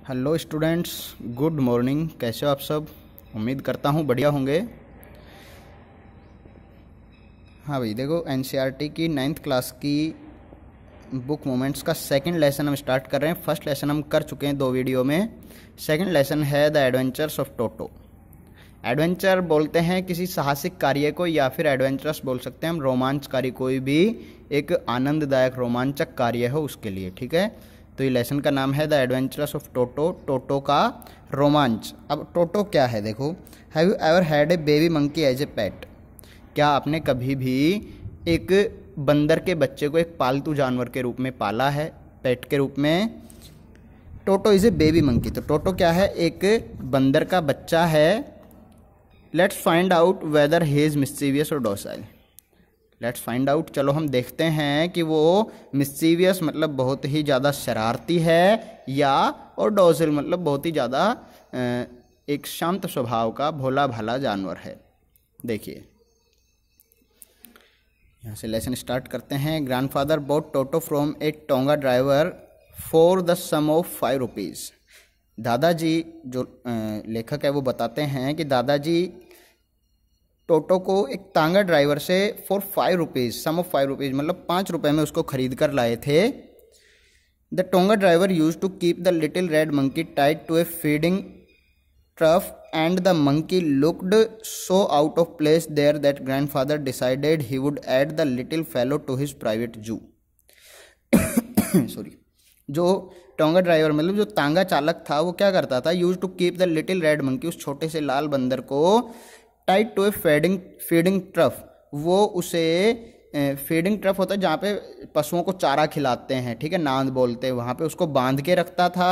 Hello students, good morning. कैसे हो आप सब? उम्मीद करता हूँ बढ़िया होंगे। हाँ भाई, देखो एनसीईआरटी की 9th क्लास की बुक मोमेंट्स का सेकंड लेसन हम स्टार्ट कर रहे हैं। फर्स्ट लेसन हम कर चुके हैं 2 वीडियो में। सेकंड लेसन है the adventures of Toto. Adventure बोलते हैं किसी साहसिक कार्य को, या फिर एडवेंचरस बोल सकते हैं हम रोमांचकारी, कोई भी एक आनंददायक रोमांचक कार्य हो उसके लिए। ठीक है, तो ये लेसन का नाम है the adventures of Toto, Toto का रोमांच। अब टोटो क्या है देखो। Have you ever had a baby monkey as a pet? क्या आपने कभी भी एक बंदर के बच्चे को एक पालतू जानवर के रूप में पाला है, पेट के रूप में? टोटो इज ए बेबी मंकी। तो टोटो क्या है? एक बंदर का बच्चा है। Let's find out whether he is mischievous और डॉसाइल। लेट्स फाइंड आउट, चलो हम देखते हैं कि वो मिस्चीवियस मतलब बहुत ही ज़्यादा शरारती है, या और डॉसिल मतलब बहुत ही ज़्यादा एक शांत स्वभाव का भोला भाला जानवर है। देखिए, यहाँ से लेसन स्टार्ट करते हैं। Grandfather bought Toto from a tonga driver for the sum of 5 rupees. दादाजी जो लेखक है वो बताते हैं कि दादाजी टोटो को एक तांगा ड्राइवर से for 5 rupees, sum of 5 rupees मतलब 5 रुपये में उसको खरीद कर लाए थे। The tonga driver use to keep the little red monkey tied to a feeding trough and the monkey looked so out of place there that grandfather decided he would add the little fellow to his private zoo. Sorry, जो tonga driver मतलब जो तांगा चालक था वो क्या करता था? Use to keep the little red monkey, उस छोटे से लाल बंदर को tied to a feeding trough, वो उसे फीडिंग ट्रफ होता है जहाँ पे पशुओं को चारा खिलाते हैं, ठीक है, नांद बोलते हैं, वहाँ पे उसको बांध के रखता था।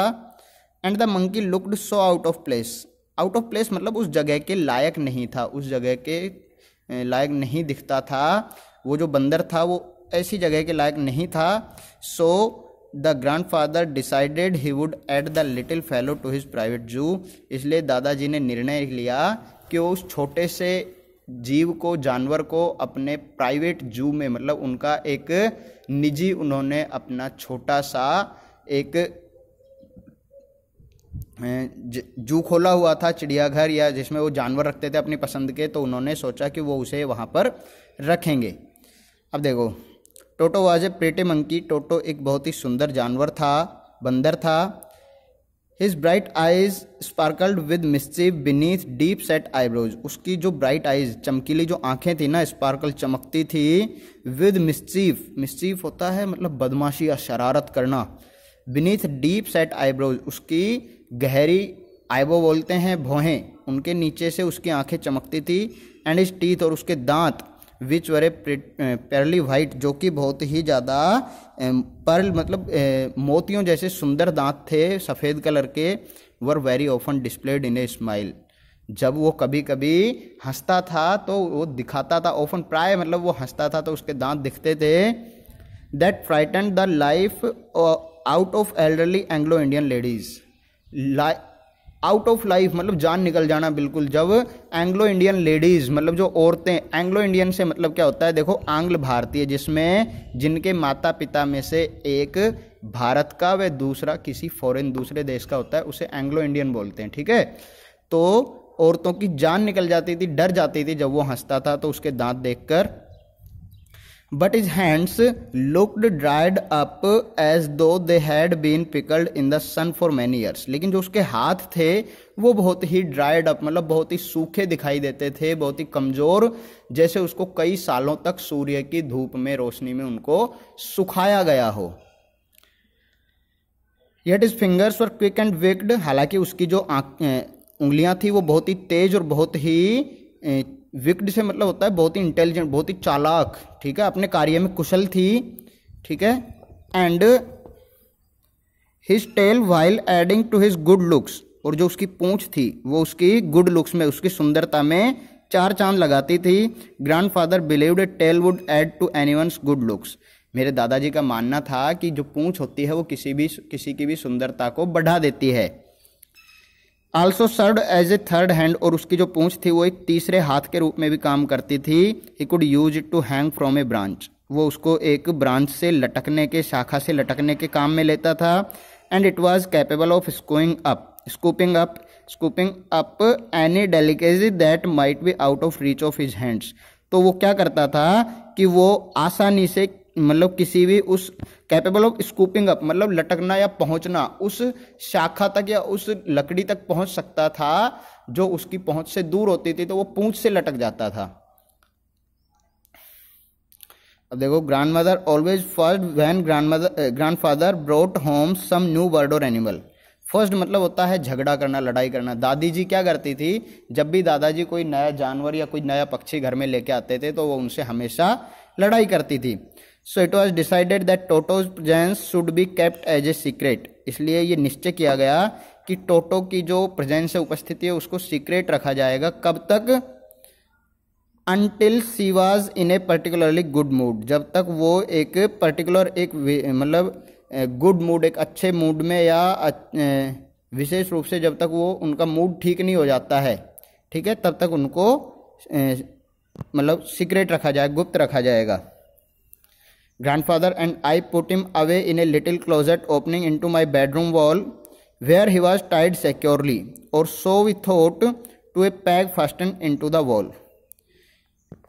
And the monkey looked so out of place. Out of place मतलब उस जगह के लायक नहीं था, उस जगह के लायक नहीं दिखता था। वो जो बंदर था वो ऐसी जगह के लायक नहीं था। So the grandfather decided he would add the little fellow to his private zoo. इसलिए दादाजी ने निर्णय लिया कि वो उस छोटे से जीव को, जानवर को अपने प्राइवेट जू में, मतलब उनका एक निजी, उन्होंने अपना छोटा सा एक जू खोला हुआ था, चिड़ियाघर, या जिसमें वो जानवर रखते थे अपनी पसंद के, तो उन्होंने सोचा कि वो उसे वहाँ पर रखेंगे। अब देखो, Toto was a pretty monkey. Toto एक बहुत ही सुंदर जानवर था, बंदर था। His bright eyes sparkled with mischief beneath deep set eyebrows. उसकी जो ब्राइट आइज, चमकीली जो आंखें थी ना, स्पार्कल चमकती थी। विद मिस्चीफ, मिस्चीफ होता है मतलब बदमाशी या शरारत करना। बीनीथ डीप सेट आईब्रोज, उसकी गहरी आईब्रो बोलते हैं भौहें, उनके नीचे से उसकी आंखें चमकती थी। एंड हिज टीथ, और उसके दांत, विच वर ए पेरली वाइट, जो कि बहुत ही ज़्यादा पर्ल मतलब मोतियों जैसे सुंदर दांत थे, सफ़ेद कलर के। Were very often displayed in a smile. जब वो कभी कभी हंसता था तो वो दिखाता था, ऑफन प्राय मतलब वो हंसता था तो उसके दांत दिखते थे। That frighten the life out of elderly Anglo Indian ladies. Out of life मतलब जान निकल जाना बिल्कुल, जब एंग्लो इंडियन लेडीज मतलब जो औरतें, एंग्लो इंडियन से मतलब क्या होता है देखो, आंग्ल भारतीय, जिसमें जिनके माता पिता में से एक भारत का व दूसरा किसी फॉरेन दूसरे देश का होता है, उसे एंग्लो इंडियन बोलते हैं। ठीक है, तो औरतों की जान निकल जाती थी, डर जाती थी जब वो हंसता था तो उसके दांत देखकर। But his hands looked dried up as though they had been pickled in the sun for many years. लेकिन जो उसके हाथ थे वो बहुत ही ड्राइड अप मतलब बहुत ही सूखे दिखाई देते थे, बहुत ही कमज़ोर, जैसे उसको कई सालों तक सूर्य की धूप में, रोशनी में उनको सुखाया गया हो। Yet his fingers were quick and wicked. हालांकि उसकी जो उंगलियां थी वो बहुत ही तेज और बहुत ही विक्ड से मतलब होता है बहुत ही इंटेलिजेंट, बहुत ही चालाक, ठीक है, अपने कार्य में कुशल थी। ठीक है, and his tail while adding to his good looks, और जो उसकी पूंछ थी वो उसकी गुड लुक्स में, उसकी सुंदरता में 4 चांद लगाती थी। Grandfather believed a tail would add to anyone's good looks. मेरे दादाजी का मानना था कि जो पूंछ होती है वो किसी की भी सुंदरता को बढ़ा देती है। Also served as a third hand, और उसकी जो पूंछ थी वो एक तीसरे हाथ के रूप में भी काम करती थी। He could use it to hang from a branch, वो उसको एक ब्रांच से लटकने के, शाखा से लटकने के काम में लेता था। and it was capable of scooping up any delicacy that might be out of reach of his hands। तो वो क्या करता था कि वो आसानी से मतलब किसी भी उस कैपेबल ऑफ स्कूपिंग अप मतलब लटकना या पहुंचना उस शाखा तक या उस लकड़ी तक पहुंच सकता था जो उसकी पहुंच से दूर होती थी, तो वो पूंछ से लटक जाता था। अब देखो, grandmother always fussed when grandfather brought home some new bird or animal. Fussed मतलब होता है झगड़ा करना, लड़ाई करना। दादी जी क्या करती थी, जब भी दादाजी कोई नया जानवर या कोई नया पक्षी घर में लेके आते थे तो वो उनसे हमेशा लड़ाई करती थी। So it was decided that Toto's presence should be kept as a secret. इसलिए ये निश्चय किया गया कि टोटो की जो प्रेजेंस है, उपस्थिति है, उसको सीक्रेट रखा जाएगा। कब तक? Until she was in a particularly good mood. जब तक वो एक पर्टिकुलर एक मतलब गुड मूड, एक अच्छे मूड में या विशेष रूप से जब तक वो उनका मूड ठीक नहीं हो जाता है, ठीक है, तब तक उनको मतलब सीक्रेट रखा जाएगा, गुप्त रखा जाएगा। Grandfather and I put him away in a little closet opening into my bedroom wall where he was tied securely और so we thought to a peg fasten into the wall.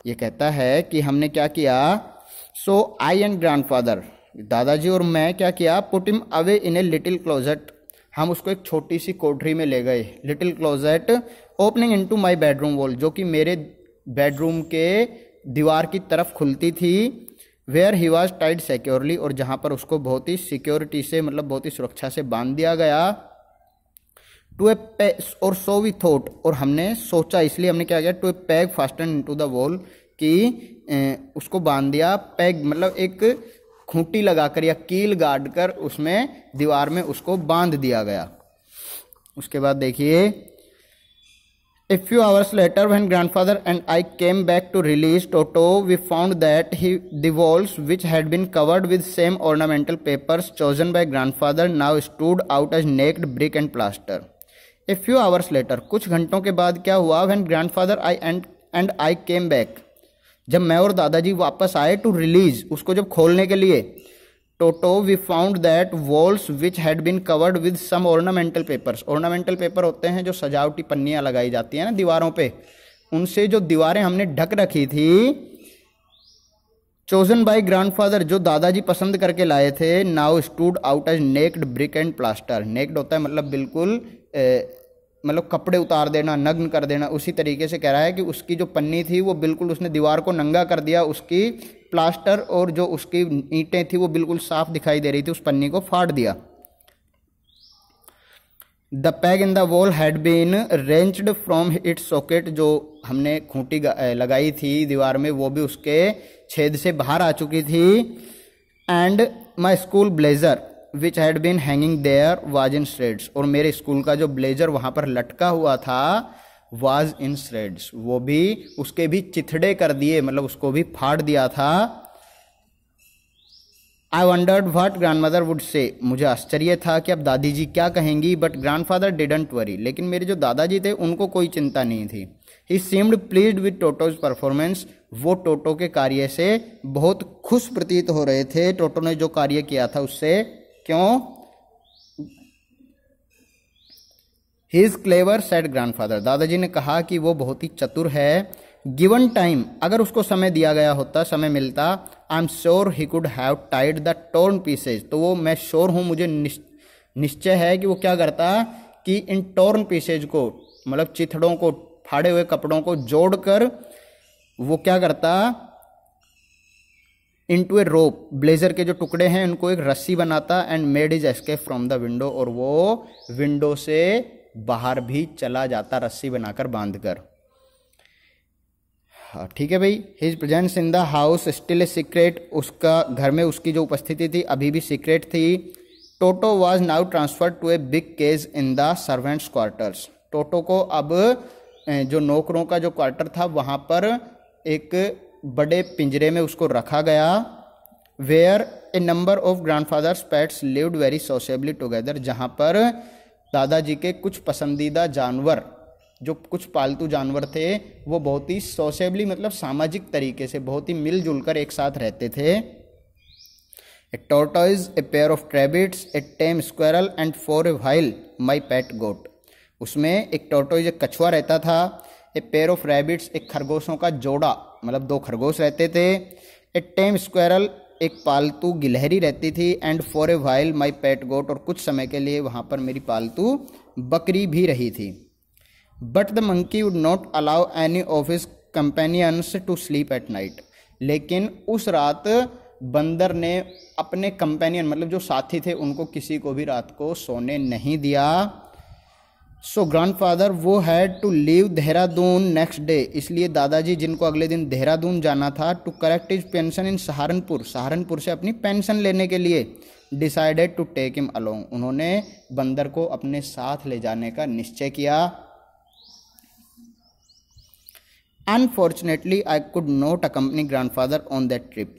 ये कहता है कि हमने क्या किया, सो आई एंड ग्रैंडफादर, दादाजी और मैं क्या किया, put him away in a little closet, हम उसको एक छोटी सी कोठरी में ले गए। Little closet opening into my bedroom wall, जो कि मेरे बेडरूम के दीवार की तरफ खुलती थी। Where he was tied securely, और जहाँ पर उसको बहुत ही सिक्योरिटी से मतलब बहुत ही सुरक्षा से बांध दिया गया। टू ए और सो वी थॉट, और हमने सोचा, इसलिए हमने क्या किया, to a peg fasten into the wall, कि उसको बांध दिया। पैग मतलब एक खूंटी लगाकर या कील गाड़ कर उसमें दीवार में उसको बांध दिया गया। उसके बाद देखिए, A few hours later, when grandfather and I came back to release Toto, we found that the walls, which had been covered with same ornamental papers chosen by grandfather, now stood out as naked brick and plaster. A few hours later, कुछ घंटों के बाद क्या हुआ, when grandfather and I came back, जब मैं और दादाजी वापस आए टू रिलीज, उसको जब खोलने के लिए, Toto, we found that walls which had been covered with some ornamental papers. Ornamental paper होते हैं जो सजावटी पन्नियां लगाई जाती हैं ना दीवारों पे, उनसे जो दीवारें हमने ढक रखी थी, चोजन बाय ग्रैंडफादर, जो दादाजी पसंद करके लाए थे, now stood out as naked brick and plaster. Naked होता है मतलब बिल्कुल मतलब कपड़े उतार देना, नग्न कर देना, उसी तरीके से कह रहा है कि उसकी जो पन्नी थी वो बिल्कुल उसने दीवार को नंगा कर दिया, उसकी प्लास्टर और जो उसकी ईंटें थी वो बिल्कुल साफ दिखाई दे रही थी, उस पन्नी को फाड़ दिया। The peg in the wall had been wrenched from its socket, जो हमने खूंटी लगाई थी दीवार में वो भी उसके छेद से बाहर आ चुकी थी। And my school blazer which had been hanging there was in shreds, और मेरे स्कूल का जो ब्लेजर वहां पर लटका हुआ था वाज इन श्रेड्स, वो भी उसके भी चिथड़े कर दिए, मतलब उसको भी फाड़ दिया था। आई wandered what grandmother would say, मुझे आश्चर्य था कि अब दादी जी क्या कहेंगी, बट ग्रैंडफादर डिडंट वरी, लेकिन मेरे जो दादाजी थे उनको कोई चिंता नहीं थी। He seemed pleased with Toto's performance, वो टोटो के कार्य से बहुत खुश प्रतीत हो रहे थे, टोटो ने जो कार्य किया था उससे। क्यों? He is clever said grandfather, दादाजी ने कहा कि वो बहुत ही चतुर है। गिवन टाइम, अगर उसको समय दिया गया होता, समय मिलता, I am sure he could have tied the torn pieces, तो वो मैं श्योर हूं, मुझे निश्चय है कि वो क्या करता कि इन टोर्न पीसेज को मतलब चिथड़ों को, फाड़े हुए कपड़ों को जोड़कर वो क्या करता, इनटू ए रोप, ब्लेजर के जो टुकड़े हैं उनको एक रस्सी बनाता, and made his escape from the window, और वो विंडो से बाहर भी चला जाता रस्सी बनाकर बांधकर। हाँ ठीक है भाई। His presence in the house still a secret, उसका घर में उसकी जो उपस्थिति थी अभी भी सीक्रेट थी। Toto was now transferred to a big cage in the servants quarters, Toto को अब जो नौकरों का जो क्वार्टर था वहाँ पर एक बड़े पिंजरे में उसको रखा गया। Where a number of grandfather's pets lived very sociably together, जहाँ पर दादाजी के कुछ पसंदीदा जानवर, जो कुछ पालतू जानवर थे, वो बहुत ही सोशेबली मतलब सामाजिक तरीके से बहुत ही मिलजुल कर एक साथ रहते थे। A tortoise, a pair of rabbits, a tame squirrel and for a while my pet goat. उसमें एक टोर्टोइज एक कछुआ रहता था, ए पेयर ऑफ रैबिट्स एक खरगोशों का जोड़ा मतलब 2 खरगोश रहते थे, ए टेम स्क्वायरल एक पालतू गिलहरी रहती थी, and for a while my pet गोट और कुछ समय के लिए वहाँ पर मेरी पालतू बकरी भी रही थी। But the monkey would not allow any of his companions to sleep at night. लेकिन उस रात बंदर ने अपने कंपेनियन मतलब जो साथी थे उनको किसी को भी रात को सोने नहीं दिया। So grandfather who had to leave Dehradun next day, इसलिए दादाजी जिनको अगले दिन देहरादून जाना था, to collect his pension in Saharanpur, Saharanpur से अपनी पेंशन लेने के लिए, decided to take him along, उन्होंने बंदर को अपने साथ ले जाने का निश्चय किया। Unfortunately I could not accompany grandfather on that trip.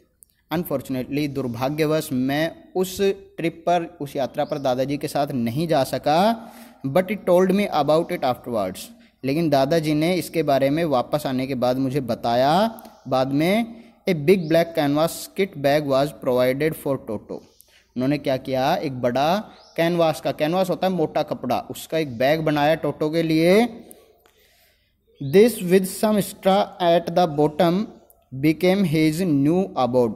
Unfortunately दुर्भाग्यवश मैं उस ट्रिप पर, उस यात्रा पर दादाजी के साथ नहीं जा सका। But it told me about it afterwards, लेकिन दादाजी ने इसके बारे में वापस आने के बाद मुझे बताया बाद में। A big black canvas kit bag was provided for Toto, उन्होंने क्या किया, एक बड़ा कैनवास का, कैनवास होता है मोटा कपड़ा, उसका एक बैग बनाया टोटो के लिए। This with some straw at the bottom became his new abode,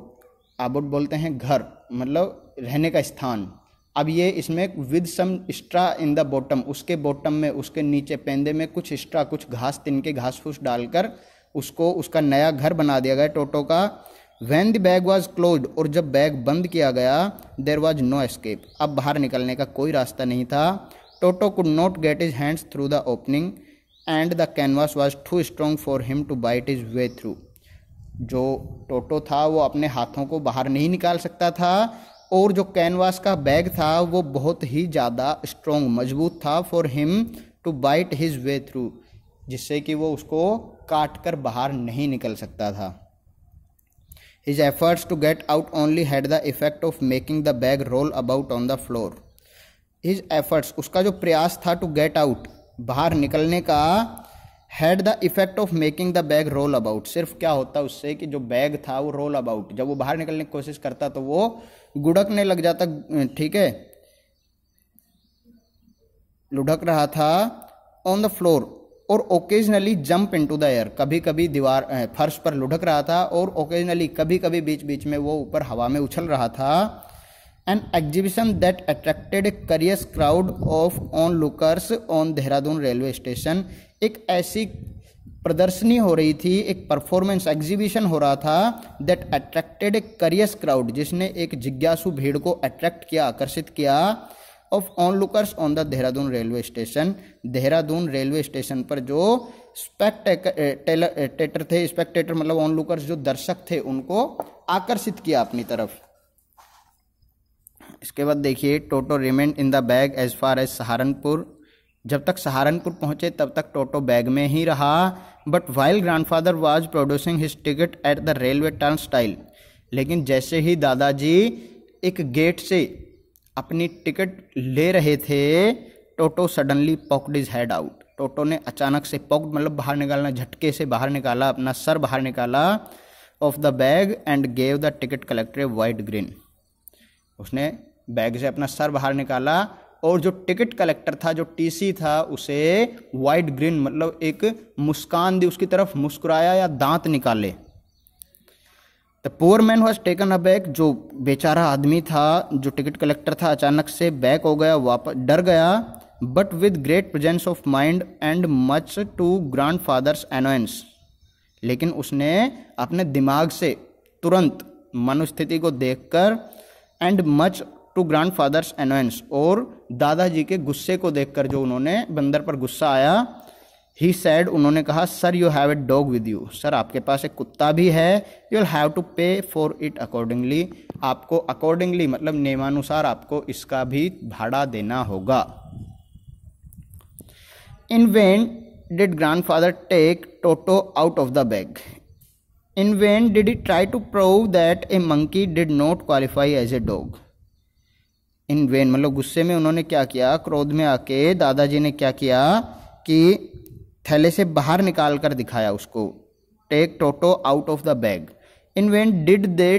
abode बोलते हैं घर मतलब रहने का स्थान। अब ये इसमें with some straw in the bottom, उसके बॉटम में उसके नीचे पेंदे में कुछ स्ट्रा कुछ घास तिनके घास फूस डालकर उसको उसका नया घर बना दिया गया टोटो का। When the bag was closed, और जब बैग बंद किया गया, देयर वाज नो एस्केप, अब बाहर निकलने का कोई रास्ता नहीं था। Toto could not get his hands through the opening and the canvas was too strong for him to bite his way through. जो टोटो था वो अपने हाथों को बाहर नहीं निकाल सकता था, और जो कैनवास का बैग था वो बहुत ही ज़्यादा स्ट्रॉन्ग मजबूत था for him to bite his way through, जिससे कि वो उसको काट कर बाहर नहीं निकल सकता था। His efforts to get out only had the effect of making the bag roll about on the floor. His efforts, उसका जो प्रयास था टू गेट आउट, बाहर निकलने का, had the effect of making the bag roll about, सिर्फ क्या होता उससे कि जो बैग था वो रोल अबाउट, जब वो बाहर निकलने की कोशिश करता तो वो गुड़कने लग जाता, ठीक है, लुढ़क रहा था, ऑन द फ्लोर, और occasionally jump into the air, कभी कभी दीवार फर्श पर लुढ़क रहा था, और ओकेजनली कभी कभी बीच बीच में वो ऊपर हवा में उछल रहा था। An exhibition that attracted a curious crowd of onlookers on Dehradun railway station, एक ऐसी प्रदर्शनी हो रही थी, एक परफॉर्मेंस एग्जीबिशन हो रहा था, that attracted a curious crowd, जिसने एक जिज्ञासु भीड़ को अट्रैक्ट किया, आकर्षित किया, of onlookers on the Dehradun railway station, Dehradun railway station पर जो स्पेक्टेटर थे, स्पेक्टेटर मतलब ऑन लुकर्स जो दर्शक थे, उनको आकर्षित किया अपनी तरफ। इसके बाद देखिए, Toto remain in the bag as far as Saharanpur, जब तक सहारनपुर पहुंचे तब तक टोटो बैग में ही रहा। But while grandfather was producing his ticket at the railway turnstile, लेकिन जैसे ही दादाजी एक गेट से अपनी टिकट ले रहे थे, टोटो सडनली पॉक्ड हिज हेड आउट, टोटो ने अचानक से पॉक्ड मतलब बाहर निकालना, झटके से बाहर निकाला, अपना सर बाहर निकाला, of the bag and gave the ticket collector a wide green, उसने बैग से अपना सर बाहर निकाला और जो टिकट कलेक्टर था, जो टीसी था, उसे वाइड ग्रिन मतलब एक मुस्कान दी, उसकी तरफ मुस्कुराया या दांत निकाले। The poor man was taken aback, जो बेचारा आदमी था, जो टिकट कलेक्टर था, अचानक से बैक हो गया, वापस डर गया। But with great presence of mind and much to grandfather's annoyance, लेकिन उसने अपने दिमाग से तुरंत मनोस्थिति को देखकर, and much to grandfather's annoyance, और दादाजी के गुस्से को देखकर, जो उन्होंने बंदर पर गुस्सा आया, ही सैड, उन्होंने कहा, sir you have a dog with you, sir आपके पास एक कुत्ता भी है, you will have to pay for it accordingly, आपको अकॉर्डिंगली मतलब नियमानुसार आपको इसका भी भाड़ा देना होगा। In vain did grandfather take Toto out of the bag, in vain did he try to prove that a monkey did not qualify as a dog. In vain मतलब गुस्से में उन्होंने क्या किया, क्रोध में आके दादाजी ने क्या किया कि थैले से बाहर निकाल कर दिखाया उसको, take Toto out of the bag. In vain did they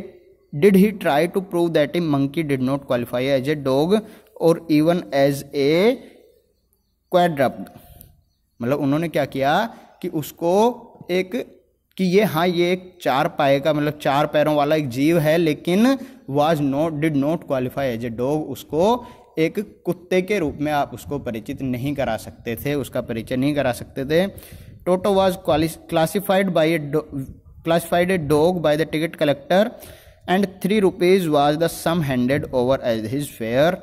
did he try to prove that a monkey did not qualify as a dog or even as a quadruped. मतलब उन्होंने क्या किया कि उसको एक कि ये एक 4 पाए का मतलब 4 पैरों वाला एक जीव है, लेकिन did not qualify as a dog, उसको एक कुत्ते के रूप में आप उसको परिचित नहीं करा सकते थे, उसका परिचय नहीं करा सकते थे। टोटो was classified a dog by the ticket collector and 3 rupees was the sum handed over as his fare।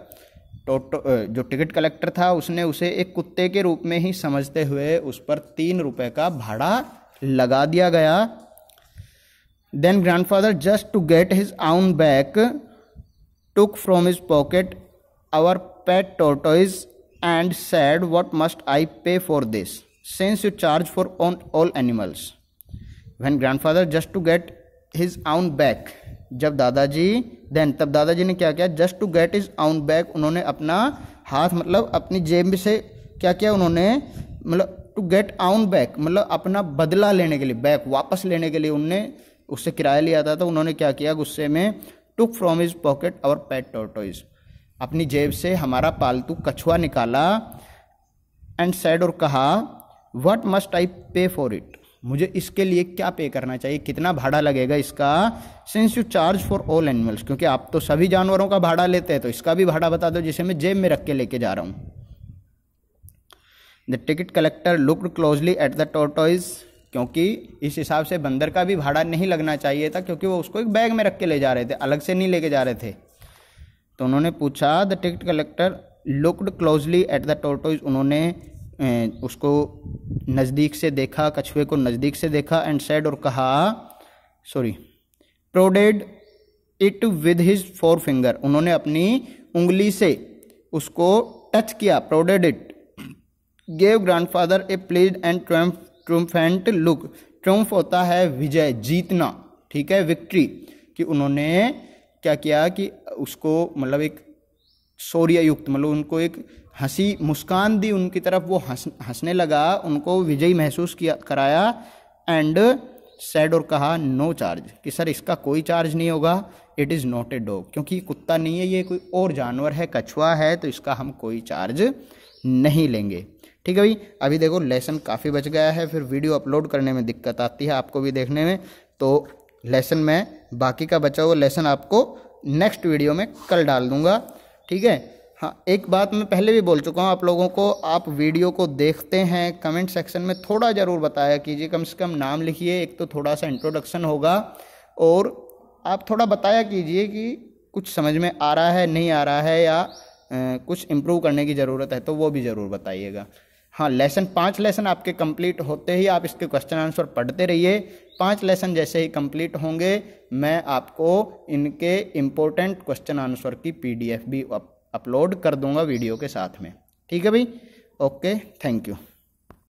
टोटो जो टिकट कलेक्टर था उसने उसे एक कुत्ते के रूप में ही समझते हुए उस पर 3 रुपए का भाड़ा लगा दिया गया। Then grandfather, just to get his own back, took from his pocket our pet tortoise and said, "What must I pay for this? Since you charge for all animals." When grandfather, just to get his own back, तब दादाजी ने क्या किया, just to get his own back, उन्होंने अपना हाथ मतलब अपनी जेब में से क्या किया उन्होंने, मतलब टू गेट own back मतलब अपना बदला लेने के लिए, बैक वापस लेने के लिए उनने उससे किराया लिया था, तो उन्होंने क्या किया गुस्से में, took from his pocket our pet tortoise, अपनी जेब से हमारा पालतू कछुआ निकाला, and said और कहा, what must I pay for it, मुझे इसके लिए क्या पे करना चाहिए, कितना भाड़ा लगेगा इसका। Since you charge for all animals, क्योंकि आप तो सभी जानवरों का भाड़ा लेते हैं, तो इसका भी भाड़ा बता दो जिसे मैं जेब में रख के लेके जा रहा हूँ। The ticket collector looked closely at the tortoise, क्योंकि इस हिसाब से बंदर का भी भाड़ा नहीं लगना चाहिए था, क्योंकि वो उसको एक बैग में रख के ले जा रहे थे, अलग से नहीं लेके जा रहे थे। तो उन्होंने पूछा, the ticket collector looked closely at the tortoise, उन्होंने उसको नज़दीक से देखा, कछुए को नज़दीक से देखा, एंड सेड और कहा, prodded it with his 4 finger, उन्होंने अपनी उंगली से उसको टच किया, prodded it, gave grandfather a pleased and triumphant look, triumph होता है विजय, जीतना, ठीक है, विक्ट्री, कि उन्होंने क्या किया कि उसको मतलब एक शौर्य युक्त मतलब उनको एक हंसी मुस्कान दी उनकी तरफ, वो हंसने लगा, उनको विजयी महसूस किया कराया, एंड सेड और कहा, नो चार्ज, कि सर इसका कोई चार्ज नहीं होगा, it is not a dog, क्योंकि कुत्ता नहीं है, ये कोई और जानवर है, कछुआ है, तो इसका हम कोई चार्ज नहीं लेंगे। ठीक है भाई, अभी देखो लेसन काफ़ी बच गया है, फिर वीडियो अपलोड करने में दिक्कत आती है आपको भी देखने में, तो लेसन में बाकी का बचा हुआ लेसन आपको नेक्स्ट वीडियो में कल डाल दूंगा। ठीक है, हाँ एक बात मैं पहले भी बोल चुका हूँ आप लोगों को, आप वीडियो को देखते हैं कमेंट सेक्शन में थोड़ा ज़रूर बताया कीजिए, कम से कम नाम लिखिए, एक तो थोड़ा सा इंट्रोडक्शन होगा, और आप थोड़ा बताया कीजिए कि कुछ समझ में आ रहा है नहीं आ रहा है, या कुछ इम्प्रूव करने की ज़रूरत है, तो वो भी ज़रूर बताइएगा। हाँ, 5 लेसन आपके कंप्लीट होते ही आप इसके क्वेश्चन आंसर पढ़ते रहिए। 5 लेसन जैसे ही कंप्लीट होंगे मैं आपको इनके इम्पोर्टेंट क्वेश्चन आंसर की PDF भी अपलोड कर दूंगा वीडियो के साथ में। ठीक है भाई, ओके, थैंक यू।